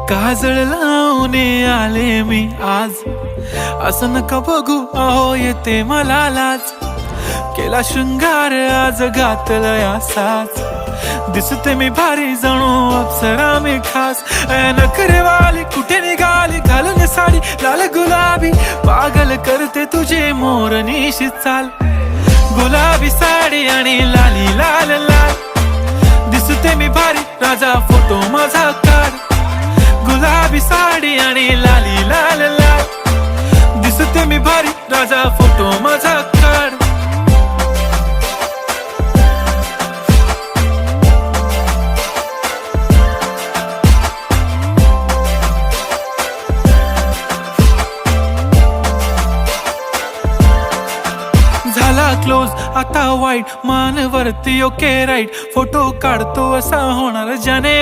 काजळ लावून आले मी आज, असं नका बघू अहो येते मला लाज. केला शृंगार आज घातला साज, दिसते मी भारी जणू अप्सरा मी खास. नखरेवाली कुठे निघाली घालून साडी लाल गुलाबी, पागल करते तुझे मोरनीशी चाल. गुलाबी साडी आणि लाली लाल लाल, दिसते मी भारी राजा फोटो माझा काढ. गुलाबी साडी आणि लाली लाल लाल, दिसते मी भारी राजा फोटो माझा काढ. झाला क्लोज आता वाईट, मान वरती ओके राईट. फोटो काढतो असा होणार ज्याने